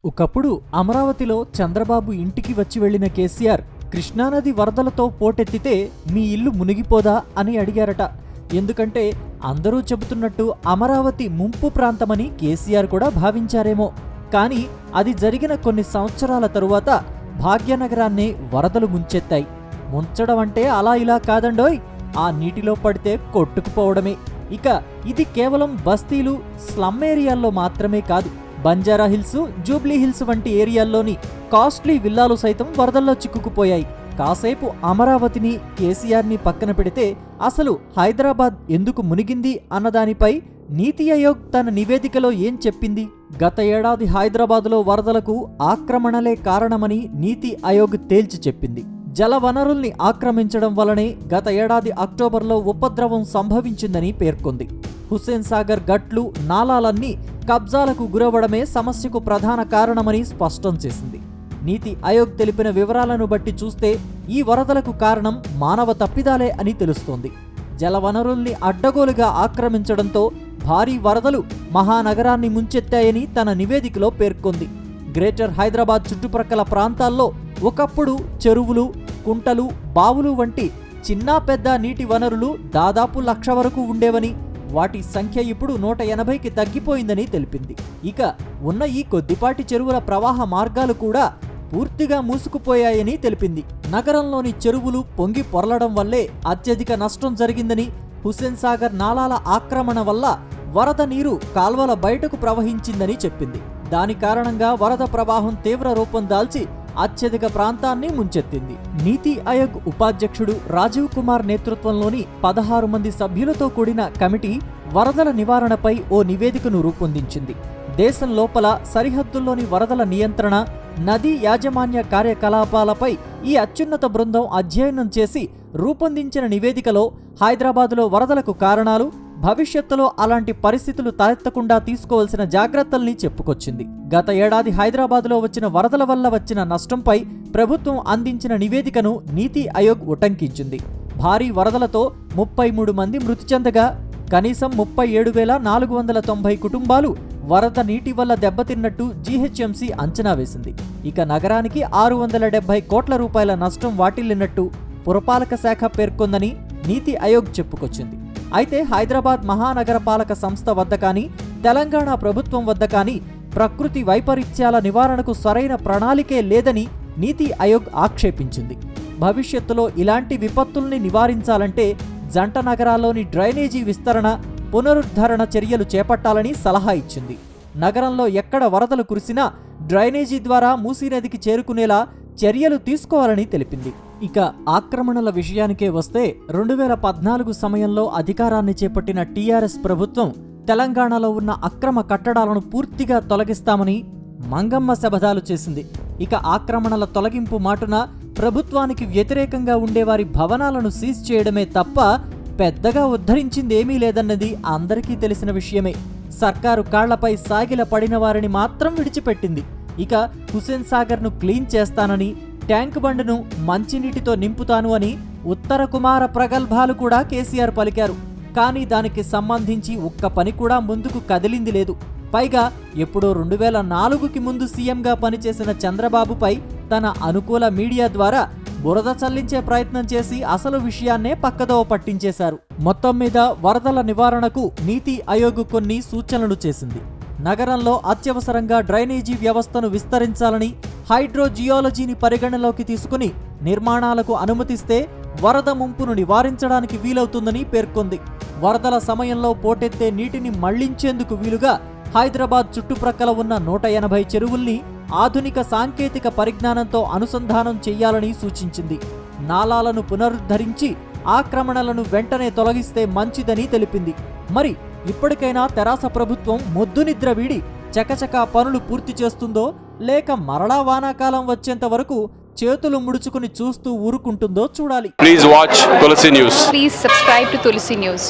ఒకప్పుడు అమరావతిలో చంద్రబాబు ఇంటికి వచ్చి వెళ్లిన కేసీఆర్ కృష్ణానది వరదలతో పోటెత్తితే మీ ఇల్లు మునిగిపోదా అని అడిగారట. ఎందుకంటే అందరూ చెబుతున్నట్టు అమరావతి ముంపు ప్రాంతమని కేసీఆర్ కూడా భావించారేమో. కానీ అది జరిగిన కొన్ని సంవత్సరాల తరువాత భాగ్యనగరాన్నే వరదలు ముంచెత్తాయి. ముంచడం అంటే అలా ఇలా కాదండోయ్, ఆ నీటిలో పడితే కొట్టుకుపోవడమే. ఇక ఇది కేవలం బస్తీలు, స్లమ్ ఏరియాల్లో మాత్రమే కాదు, బంజారా హిల్స్, జూబ్లీ హిల్స్ వంటి ఏరియాల్లోని కాస్ట్లీ విల్లాలు సైతం వరదల్లో చిక్కుకుపోయాయి. కాసేపు అమరావతిని, కేసీఆర్ని పక్కన పెడితే అసలు హైదరాబాద్ ఎందుకు మునిగింది అన్నదానిపై నీతి ఆయోగ్ తన నివేదికలో ఏం చెప్పింది? గత ఏడాది హైదరాబాద్లో వరదలకు ఆక్రమణలే కారణమని నీతి ఆయోగ్ తేల్చి చెప్పింది. జలవనరుల్ని ఆక్రమించడం వలనే గత ఏడాది అక్టోబర్లో ఉపద్రవం సంభవించిందని పేర్కొంది. హుస్సేన్ సాగర్ గట్లు, నాలాలన్నీ కబ్జాలకు గురవడమే సమస్యకు ప్రధాన కారణమని స్పష్టం చేసింది. నీతి ఆయోగ్ తెలిపిన వివరాలను బట్టి చూస్తే ఈ వరదలకు కారణం మానవ తప్పిదాలే అని తెలుస్తోంది. జలవనరుల్ని అడ్డగోలుగా ఆక్రమించడంతో భారీ వరదలు మహానగరాన్ని ముంచెత్తాయని తన నివేదికలో పేర్కొంది. గ్రేటర్ హైదరాబాద్ చుట్టుప్రక్కల ప్రాంతాల్లో ఒకప్పుడు చెరువులు, కుంటలు, బావులు వంటి చిన్నా పెద్ద నీటి వనరులు దాదాపు 1,00,000 వరకు ఉండేవని, వాటి సంఖ్య ఇప్పుడు 180కి తగ్గిపోయిందని తెలిపింది. ఇక ఉన్న ఈ కొద్దిపాటి చెరువుల ప్రవాహ మార్గాలు కూడా పూర్తిగా మూసుకుపోయాయని తెలిపింది. నగరంలోని చెరువులు పొంగి పొరలడం వల్లే అత్యధిక నష్టం జరిగిందని, హుస్సేన్ సాగర్ నాలాల ఆక్రమణ వల్ల వరద నీరు కాల్వల బయటకు ప్రవహించిందని చెప్పింది. దాని కారణంగా వరద ప్రవాహం తీవ్ర రూపం దాల్చి అత్యధిక ప్రాంతాన్ని ముంచెత్తింది. నీతి ఆయోగ్ ఉపాధ్యక్షుడు రాజీవ్ కుమార్ నేతృత్వంలోని 16 మంది సభ్యులతో కూడిన కమిటీ వరదల నివారణపై ఓ నివేదికను రూపొందించింది. దేశం లోపల సరిహద్దుల్లోని వరదల నియంత్రణ, నదీ యాజమాన్య కార్యకలాపాలపై ఈ అత్యున్నత బృందం అధ్యయనం చేసి రూపొందించిన నివేదికలో హైదరాబాదులో వరదలకు కారణాలు, భవిష్యత్తులో అలాంటి పరిస్థితులు తలెత్తకుండా తీసుకోవాల్సిన జాగ్రత్తల్ని చెప్పుకొచ్చింది. గత ఏడాది హైదరాబాదులో వచ్చిన వరదల వల్ల వచ్చిన నష్టంపై ప్రభుత్వం అందించిన నివేదికను నీతి ఆయోగ్ ఉటంకించింది. భారీ వరదలతో 33 మంది మృతి చెందగా కనీసం 37,490 కుటుంబాలు వరద నీటి వల్ల దెబ్బతిన్నట్టు జీహెచ్ఎంసీ అంచనా వేసింది. ఇక నగరానికి 670 కోట్ల రూపాయల నష్టం వాటిల్లినట్టు పురపాలక శాఖ పేర్కొందని నీతి ఆయోగ్ చెప్పుకొచ్చింది. అయితే హైదరాబాద్ మహానగరపాలక సంస్థ వద్ద కానీ, తెలంగాణ ప్రభుత్వం వద్ద కానీ ప్రకృతి వైపరీత్యాల నివారణకు సరైన ప్రణాళికే లేదని నీతి ఆయోగ్ ఆక్షేపించింది. భవిష్యత్తులో ఇలాంటి విపత్తుల్ని నివారించాలంటే జంట నగరాల్లోని డ్రైనేజీ విస్తరణ, పునరుద్ధరణ చర్యలు చేపట్టాలని సలహా ఇచ్చింది. నగరంలో ఎక్కడ వరదలు కురిసినా డ్రైనేజీ ద్వారా మూసీనదికి చేరుకునేలా చర్యలు తీసుకోవాలని తెలిపింది. ఇక ఆక్రమణల విషయానికే వస్తే 2014 సమయంలో అధికారాన్ని చేపట్టిన టీఆర్ఎస్ ప్రభుత్వం తెలంగాణలో ఉన్న అక్రమ కట్టడాలను పూర్తిగా తొలగిస్తామని మంగమ్మ శపథాలు చేసింది. ఇక ఆక్రమణల తొలగింపు మాటున ప్రభుత్వానికి వ్యతిరేకంగా ఉండేవారి భవనాలను సీజ్ చేయడమే తప్ప పెద్దగా ఉద్ధరించిందేమీ లేదన్నది అందరికీ తెలిసిన విషయమే. సర్కారు కాళ్లపై సాగిల పడిన వారిని మాత్రం విడిచిపెట్టింది. ఇక హుస్సేన్ సాగర్ను క్లీన్ చేస్తానని, ట్యాంక్ బండ్ను మంచినీటితో నింపుతాను అని ఉత్తర కుమార ప్రగల్భాలు కూడా కేసీఆర్ పలికారు. కానీ దానికి సంబంధించి ఒక్క పని కూడా ముందుకు కదిలింది లేదు. పైగా ఎప్పుడో 2004కి ముందు సీఎంగా పనిచేసిన చంద్రబాబుపై తన అనుకూల మీడియా ద్వారా బురద చల్లించే ప్రయత్నం చేసి అసలు విషయాన్నే పక్కదోవ పట్టించేశారు. మొత్తం మీద వరదల నివారణకు నీతి ఆయోగ్ కొన్ని సూచనలు చేసింది. నగరంలో అత్యవసరంగా డ్రైనేజీ వ్యవస్థను విస్తరించాలని, హైడ్రోజియాలజీని పరిగణలోకి తీసుకుని నిర్మాణాలకు అనుమతిస్తే వరద ముంపును నివారించడానికి వీలవుతుందని పేర్కొంది. వరదల సమయంలో పోటెత్తే నీటిని మళ్లించేందుకు వీలుగా హైదరాబాద్ చుట్టుప్రక్కల ఉన్న 180 చెరువుల్ని ఆధునిక సాంకేతిక పరిజ్ఞానంతో అనుసంధానం చెయ్యాలని సూచించింది. నాలాలను పునరుద్ధరించి ఆక్రమణలను వెంటనే తొలగిస్తే మంచిదని తెలిపింది. మరి ఇప్పటికైనా తెరాస ప్రభుత్వం మొద్దునిద్ర వీడి చకచకా పనులు పూర్తి చేస్తుందో, లేక మరలా వానాకాలం వచ్చేంత వరకు చేతులు ముడుచుకుని చూస్తూ ఊరుకుంటుందో చూడాలి. Please watch Tulasi News. Please subscribe to Tulasi News.